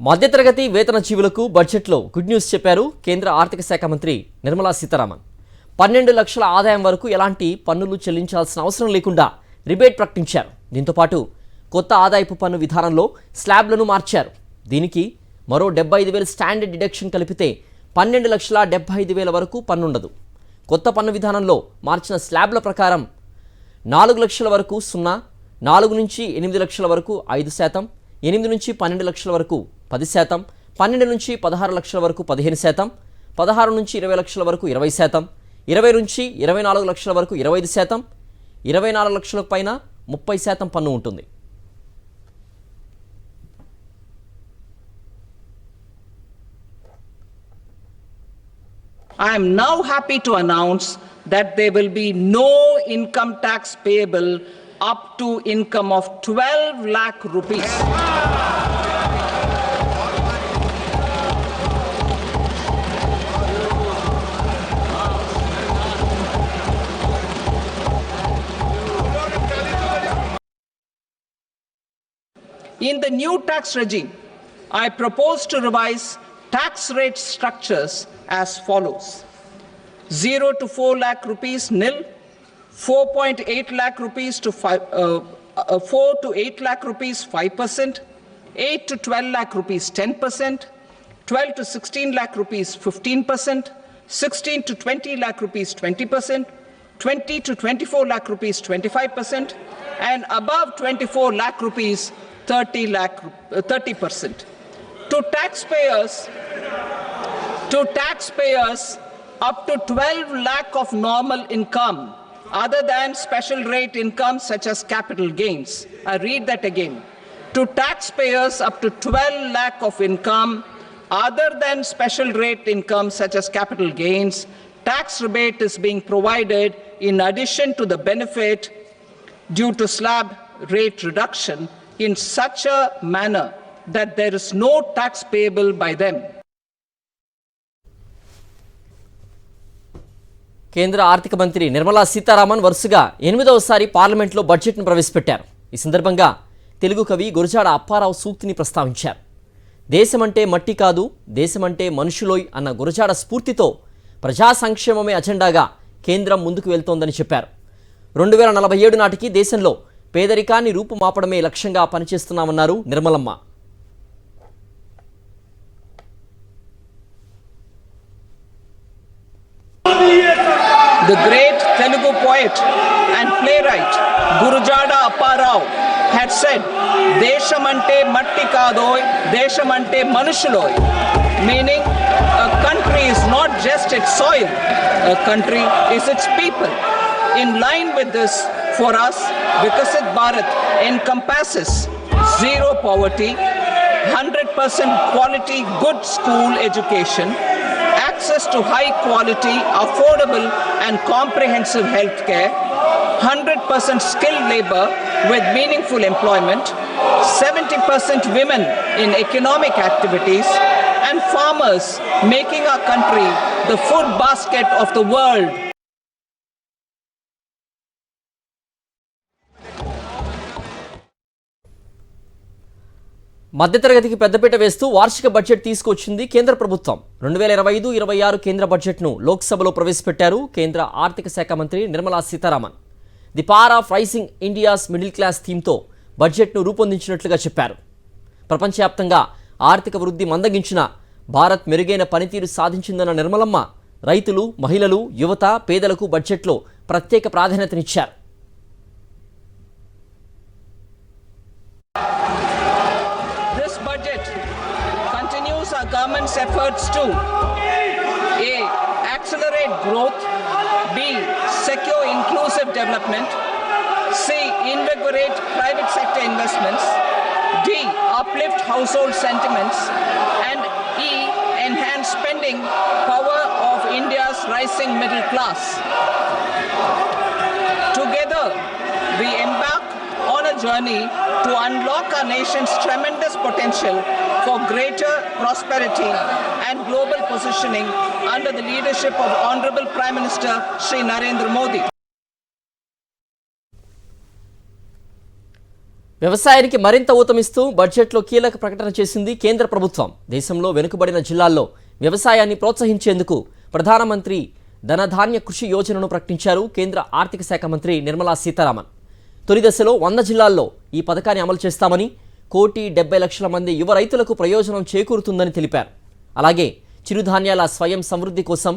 మధ్యతరగతి వేతన జీవులకు బడ్జెట్లో గుడ్ న్యూస్ చెప్పారు కేంద్ర ఆర్థిక శాఖ మంత్రి నిర్మలా సీతారామన్. 12 లక్షల ఆదాయం వరకు ఎలాంటి పన్నులు చెల్లించాల్సిన అవసరం లేకుండా రిబేట్ ప్రకటించారు. దీంతో పాటు కొత్త ఆదాయపు పన్ను విధానంలో స్లాబ్లను మార్చారు. దీనికి మరో 75,000 స్టాండర్డ్ డిడక్షన్ కలిపితే 12,75,000 వరకు పన్నుండదు. కొత్త పన్ను విధానంలో మార్చిన స్లాబ్ల ప్రకారం 4 లక్షల వరకు 0%, 4 నుంచి 8 లక్షల వరకు 5%, 8 నుంచి 12 లక్షల వరకు 10%, 12 నుంచి 16 లక్షల వరకు 15%, 16 నుంచి 20 లక్షల వరకు 20%, 20 నుంచి 24 లక్షల వరకు 25%, 24 లక్షల పైన 30% పన్ను ఉంటుంది. I am now happy to announce that there will be no income tax payable up to income of 12 lakh rupees. In the new tax regime, I propose to revise tax rate structures as follows: 0 to 4 lakh rupees nil, 4.8 lakh rupees to 4 to 8 lakh rupees 5%, 8 to 12 lakh rupees 10%, 12 to 16 lakh rupees 15%, 16 to 20 lakh rupees 20%, 20 to 24 lakh rupees 25%, and above 24 lakh rupees 30%. To taxpayers up to 12 lakh of normal income other than special rate income such as capital gains. I read that again. To taxpayers up to 12 lakh of income other than special rate income such as capital gains, tax rebate is being provided in addition to the benefit due to slab rate reduction in such a manner that there is no tax payable by them. కేంద్ర ఆర్థిక మంత్రి నిర్మలా సీతారామన్ వరుసగా 8వసారి పార్లమెంట్లో బడ్జెట్ను ప్రవేశపెట్టారు. ఈ సందర్భంగా తెలుగు కవి గురజాడ అప్పారావు సూక్తిని ప్రస్తావించారు. దేశమంటే మట్టి కాదు, దేశమంటే మనుషులోయ్ అన్న గురజాడ స్ఫూర్తితో ప్రజా సంక్షేమమే అజెండాగా కేంద్రం ముందుకు వెళ్తోందని చెప్పారు. 2047 నాటికి దేశంలో పేదరికాన్ని రూపుమాపడమే లక్ష్యంగా పనిచేస్తున్నామన్నారు Nirmalamma. The great Telugu poet and playwright Gurujada Apparao had said, "Deshamante matti kadoy, deshamante manushuloy," meaning a country is not just its soil, a country is its people. In line with this, for us, Viksit Bharat encompasses zero poverty, 100% quality good school education, access to high quality, affordable and comprehensive health care, 100% skilled labor with meaningful employment, 70% women in economic activities, and farmers making our country the food basket of the world. మధ్యతరగతికి పెద్దపీట వేస్తూ వార్షిక budget తీసుకొచ్చింది కేంద్ర ప్రభుత్వం. 2025-26 కేంద్ర బడ్జెట్ను లోక్సభలో ప్రవేశపెట్టారు కేంద్ర ఆర్థిక శాఖ మంత్రి Nirmala Sitharaman. The power of rising India's middle class థీమ్తో బడ్జెట్ను రూపొందించినట్లుగా చెప్పారు. ప్రపంచవ్యాప్తంగా ఆర్థిక వృద్ధి మందగించిన భారత్ మెరుగైన పనితీరు సాధించిందన్న నిర్మలమ్మ రైతులు, మహిళలు, యువత, పేదలకు బడ్జెట్లో ప్రత్యేక ప్రాధాన్యతనిచ్చారు. Our government's efforts to A. accelerate growth, B. secure inclusive development, C. invigorate private sector investments, D. uplift household sentiments, and E. enhance spending power of India's rising middle class. Together, we embark on a journey to unlock our nation's tremendous potential for greater prosperity and global positioning under the leadership of Honorable Prime Minister Shri Narendra Modi. వ్యవసాయానికి మరింత ఊతమిస్తూ బడ్జెట్లో కీలక ప్రకటన చేసింది కేంద్ర ప్రభుత్వం. దేశంలో వెనుకబడిన జిల్లాల్లో వ్యవసాయాన్ని ప్రోత్సహించేందుకు ప్రధానమంత్రి ధనధాన్య కృషి యోజనను ప్రకటించారు కేంద్ర ఆర్థిక శాఖ మంత్రి నిర్మలా సీతారామన్. తొలి దశలో 100 జిల్లాల్లో ఈ పథకాన్ని అమలు చేస్తామని, 1,70,00,000 మంది యువ రైతులకు ప్రయోజనం చేకూరుతుందని తెలిపారు. అలాగే చిరుధాన్యాల స్వయం సమృద్ధి కోసం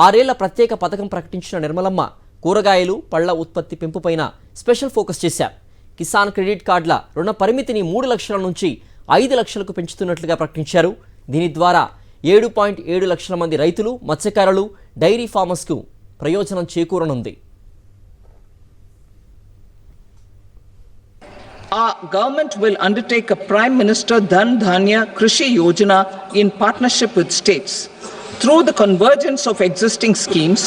6 ఏళ్ల ప్రత్యేక పథకం ప్రకటించిన నిర్మలమ్మ కూరగాయలు, పళ్ల ఉత్పత్తి పెంపుపైన స్పెషల్ ఫోకస్ చేశారు. కిసాన్ క్రెడిట్ కార్డుల రుణ పరిమితిని 3 లక్షల నుంచి 5 లక్షలకు పెంచుతున్నట్లుగా ప్రకటించారు. దీని ద్వారా 7.7 లక్షల మంది రైతులు, మత్స్యకారులు, డైరీ ఫార్మర్స్కు ప్రయోజనం చేకూరనుంది. Our government will undertake a Prime Minister Dhan Dhanya Krishi Yojana in partnership with states. Through the convergence of existing schemes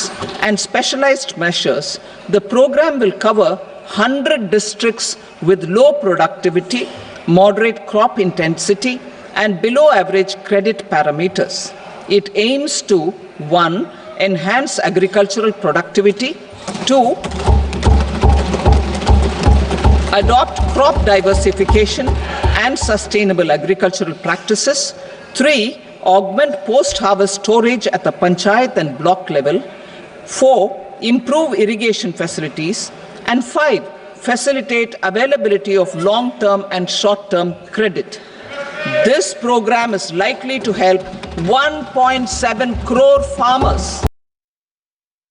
and specialized measures, the program will cover 100 districts with low productivity, moderate crop intensity, and below average credit parameters. It aims to 1. Enhance agricultural productivity, 2. Adopt crop diversification and sustainable agricultural practices, 3. Augment post-harvest storage at the panchayat and block level, 4. Improve irrigation facilities, and 5. Facilitate availability of long-term and short-term credit. This program is likely to help 1.7 crore farmers.